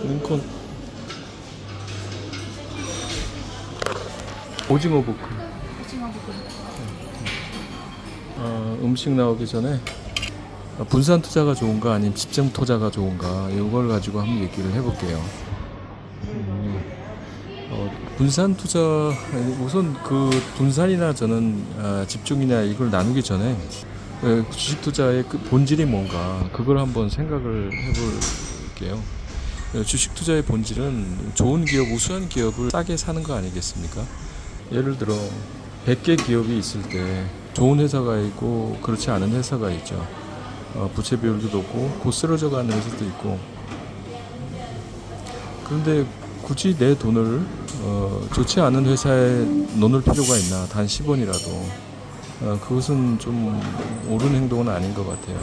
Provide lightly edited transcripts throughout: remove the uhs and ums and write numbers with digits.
링컨 오징어 볶음. 음식 나오기 전에 분산 투자가 좋은가 아니면 집중 투자가 좋은가 이걸 가지고 한번 얘기를 해볼게요. 분산 투자 우선 그 분산이나 저는 집중이냐 이걸 나누기 전에 주식 투자의 그 본질이 뭔가 그걸 한번 생각을 해볼게요. 주식 투자의 본질은 좋은 기업, 우수한 기업을 싸게 사는 거 아니겠습니까? 예를 들어 100개 기업이 있을 때 좋은 회사가 있고 그렇지 않은 회사가 있죠. 부채 비율도 높고 곧 쓰러져 가는 회사도 있고. 그런데 굳이 내 돈을 좋지 않은 회사에 넣을 필요가 있나? 단 10원이라도. 그것은 좀 옳은 행동은 아닌 것 같아요.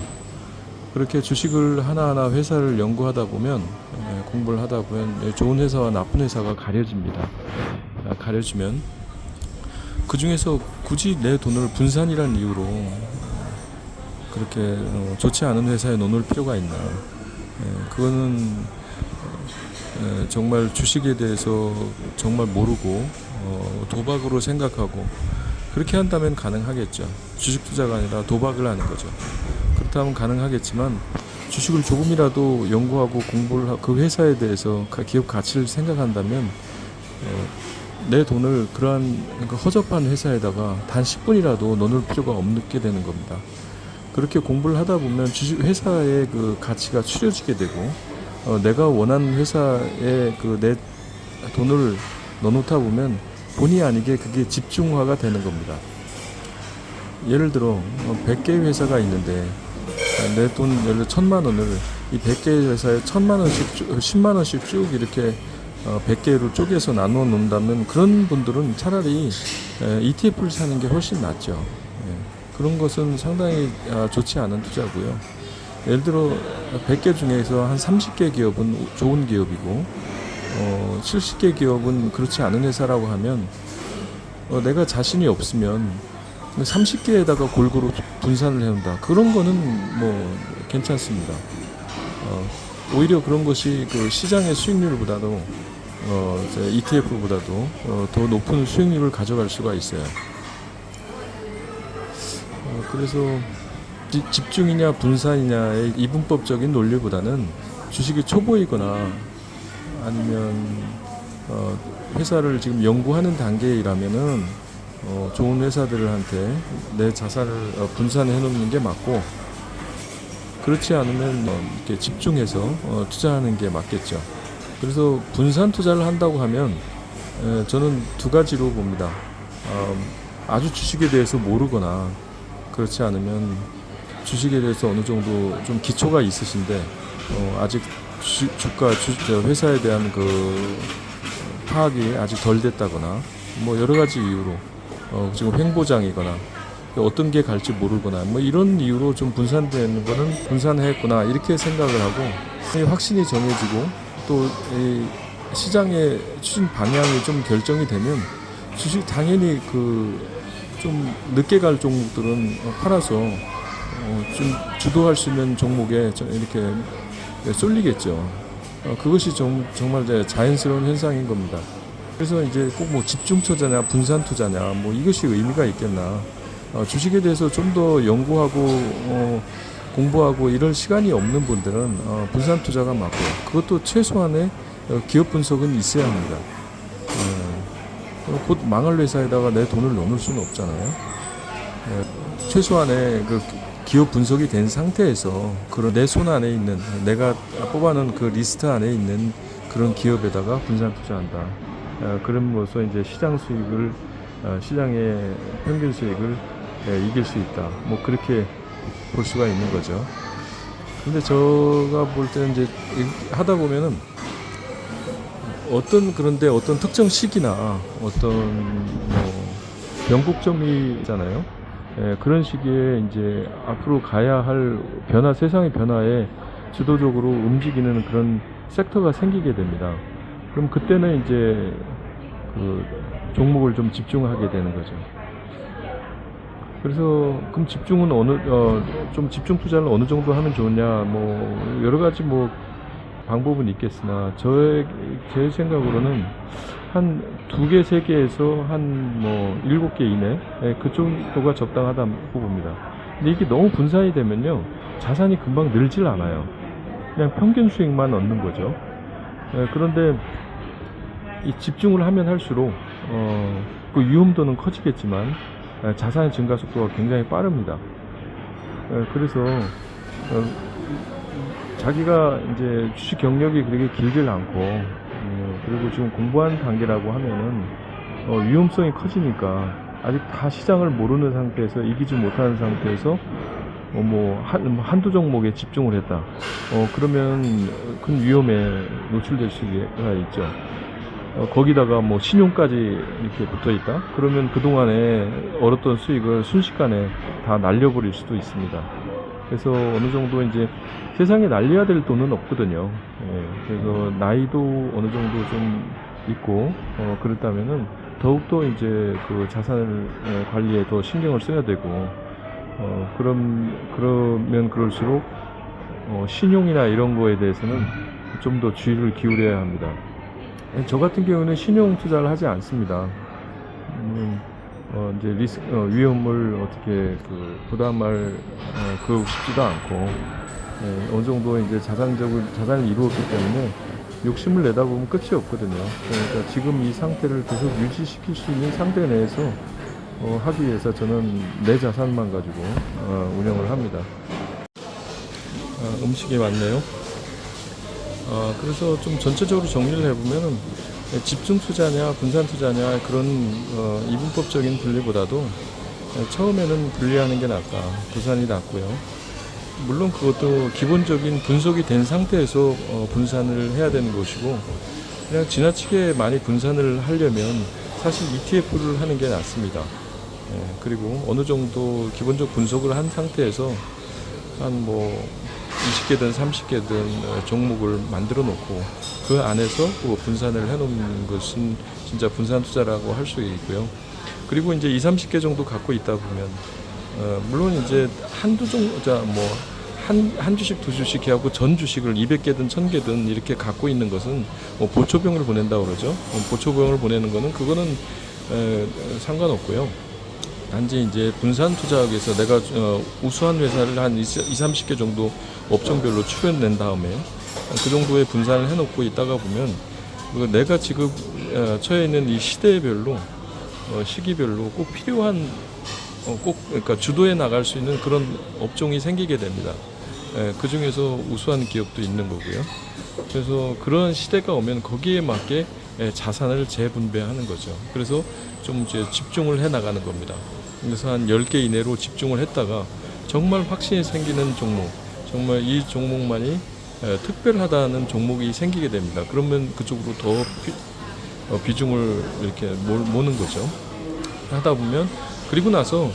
그렇게 주식을 하나하나 회사를 연구하다 보면 공부를 하다 보면 좋은 회사와 나쁜 회사가 가려집니다. 가려지면 그 중에서 굳이 내 돈을 분산이라는 이유로 그렇게 좋지 않은 회사에 넣을 필요가 있나? 그거는 정말 주식에 대해서 정말 모르고 도박으로 생각하고 그렇게 한다면 가능하겠죠. 주식 투자가 아니라 도박을 하는 거죠. 그렇다면 가능하겠지만 주식을 조금이라도 연구하고 공부를 하고 그 회사에 대해서 기업 가치를 생각한다면 내 돈을 그러한 허접한 회사에다가 단 10분이라도 넣을 필요가 없게 되는 겁니다. 그렇게 공부를 하다 보면 주식 회사의 그 가치가 추려지게 되고 내가 원하는 회사에 그 내 돈을 넣어놓다 보면 본의 아니게 그게 집중화가 되는 겁니다. 예를 들어 100개의 회사가 있는데 내 돈 예를 들어 1000만 원을 이 100개의 회사에 1000만 원씩 10만 원씩 쭉 이렇게 100개로 쪼개서 나누어 놓는다면 그런 분들은 차라리 ETF를 사는 게 훨씬 낫죠. 그런 것은 상당히 좋지 않은 투자고요. 예를 들어 100개 중에서 한 30개 기업은 좋은 기업이고 70개 기업은 그렇지 않은 회사라고 하면 내가 자신이 없으면 30개에다가 골고루 분산을 해온다. 그런 거는 뭐 괜찮습니다. 오히려 그런 것이 그 시장의 수익률보다도 ETF보다도 더 높은 수익률을 가져갈 수가 있어요. 그래서 집중이냐 분산이냐의 이분법적인 논리보다는 주식이 초보이거나 아니면 회사를 지금 연구하는 단계이라면은 좋은 회사들한테 내 자산을 분산해 놓는 게 맞고 그렇지 않으면 이렇게 집중해서 투자하는 게 맞겠죠. 그래서 분산 투자를 한다고 하면 저는 두 가지로 봅니다. 아주 주식에 대해서 모르거나 그렇지 않으면 주식에 대해서 어느 정도 좀 기초가 있으신데 아직 주가 회사에 대한 그 파악이 아직 덜 됐다거나 뭐 여러 가지 이유로 지금 횡보장이거나 어떤 게 갈지 모르거나 뭐 이런 이유로 좀 분산되는 거는 분산했구나 이렇게 생각을 하고 확신이 정해지고 또 이 시장의 추진 방향이 좀 결정이 되면 주식 당연히 그 좀 늦게 갈 종목들은 팔아서 좀 주도할 수 있는 종목에 이렇게 쏠리겠죠. 그것이 정말 자연스러운 현상인 겁니다. 그래서 이제 꼭 뭐 집중 투자냐 분산 투자냐 뭐 이것이 의미가 있겠나. 주식에 대해서 좀 더 연구하고 공부하고 이럴 시간이 없는 분들은 분산 투자가 맞고요. 그것도 최소한의 기업 분석은 있어야 합니다. 곧 망할 회사에다가 내 돈을 넣을 수는 없잖아요. 최소한의 그 기업 분석이 된 상태에서 그런 내 손 안에 있는 내가 뽑아놓은 그 리스트 안에 있는 그런 기업에다가 분산 투자한다. 그럼으로써 이제 시장 수익을 시장의 평균 수익을 이길 수 있다. 뭐 그렇게 볼 수가 있는 거죠. 근데 제가 볼 때는 이제 하다 보면은 그런데 어떤 특정 시기나 어떤 뭐 변곡점이잖아요. 그런 시기에 이제 앞으로 가야 할 세상의 변화에 주도적으로 움직이는 그런 섹터가 생기게 됩니다. 그럼 그때는 이제 그 종목을 좀 집중하게 되는 거죠. 그래서 그럼 집중은 좀 집중 투자를 어느 정도 하면 좋냐, 뭐 여러 가지 뭐 방법은 있겠으나 제 생각으로는 한 2개, 3개에서 한 뭐 7개 이내 그 정도가 적당하다고 봅니다. 근데 이게 너무 분산이 되면요 자산이 금방 늘질 않아요. 그냥 평균 수익만 얻는 거죠. 그런데 이 집중을 하면 할수록 그 위험도는 커지겠지만 자산의 증가 속도가 굉장히 빠릅니다. 그래서 자기가 이제 주식 경력이 그렇게 길질 않고 그리고 지금 공부한 단계라고 하면은 위험성이 커지니까 아직 다 시장을 모르는 상태에서 이기지 못하는 상태에서 한두 종목에 집중을 했다. 그러면 큰 위험에 노출될 수가 있죠. 거기다가 뭐 신용까지 이렇게 붙어 있다? 그러면 그동안에 얻었던 수익을 순식간에 다 날려버릴 수도 있습니다. 그래서 어느 정도 이제 세상에 날려야 될 돈은 없거든요. 그래서 나이도 어느 정도 좀 있고, 그렇다면은 더욱더 이제 그 자산을 관리에 더 신경을 써야 되고, 그러면 그럴수록, 신용이나 이런 거에 대해서는 좀 더 주의를 기울여야 합니다. 저 같은 경우는 신용 투자를 하지 않습니다. 이제 위험을 어떻게 부담할 그러고 싶지도 않고 어느 정도 이제 자산을 이루었기 때문에 욕심을 내다 보면 끝이 없거든요. 그러니까 지금 이 상태를 계속 유지시킬 수 있는 상태 내에서 하기 위해서 저는 내 자산만 가지고 운영을 합니다. 음식이 많네요. 그래서 좀 전체적으로 정리를 해보면은 집중 투자냐 분산 투자냐 그런 이분법적인 분리보다도 처음에는 분리하는 게 낫다, 분산이 낫고요. 물론 그것도 기본적인 분석이 된 상태에서 분산을 해야 되는 것이고, 그냥 지나치게 많이 분산을 하려면 사실 ETF를 하는 게 낫습니다. 그리고 어느 정도 기본적 분석을 한 상태에서 한 20개든 30개든 종목을 만들어 놓고 그 안에서 분산을 해 놓는 것은 진짜 분산 투자라고 할 수 있고요. 그리고 이제 20-30개 정도 갖고 있다 보면 물론 이제 한 주식 두 주식 해갖고 전 주식을 200개든 1000개든 이렇게 갖고 있는 것은 보초병을 보낸다고 그러죠. 보초병을 보내는 거는 그거는 상관없고요. 단지 이제 분산 투자하기 위해서 내가 우수한 회사를 한 20-30개 정도 업종별로 추려낸 다음에 그 정도의 분산을 해놓고 있다가 보면 내가 지금 처해 있는 이 시대별로 시기별로 꼭 필요한 그러니까 주도해 나갈 수 있는 그런 업종이 생기게 됩니다. 그 중에서 우수한 기업도 있는 거고요. 그래서 그런 시대가 오면 거기에 맞게 자산을 재분배하는 거죠. 그래서 좀 이제 집중을 해 나가는 겁니다. 그래서 한 10개 이내로 집중을 했다가 정말 확신이 생기는 종목, 정말 이 종목만이 특별하다는 종목이 생기게 됩니다. 그러면 그쪽으로 더 비중을 이렇게 모는 거죠. 하다 보면 그리고 나서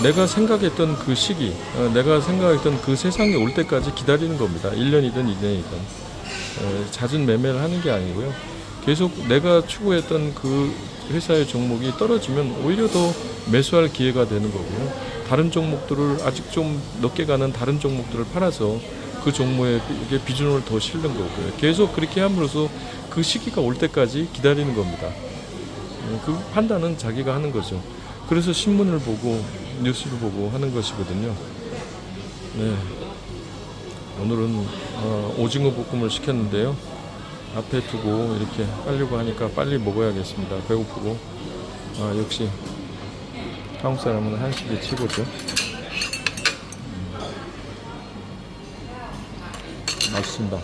내가 생각했던 그 시기, 내가 생각했던 그 세상이 올 때까지 기다리는 겁니다. 1년이든 2년이든 잦은 매매를 하는 게 아니고요. 계속 내가 추구했던 그 회사의 종목이 떨어지면 오히려 더 매수할 기회가 되는 거고요. 다른 종목들을 아직 좀 높게 가는 다른 종목들을 팔아서 그 종목에 비중을 더 실는 거고요. 계속 그렇게 함으로써 그 시기가 올 때까지 기다리는 겁니다. 그 판단은 자기가 하는 거죠. 그래서 신문을 보고 뉴스를 보고 하는 것이거든요. 네. 오늘은 오징어 볶음을 시켰는데요. 앞에 두고 이렇게 하려고 하니까 빨리 먹어야겠습니다. 배고프고. 역시 한국 사람은 한식이 최고죠. 맛있습니다.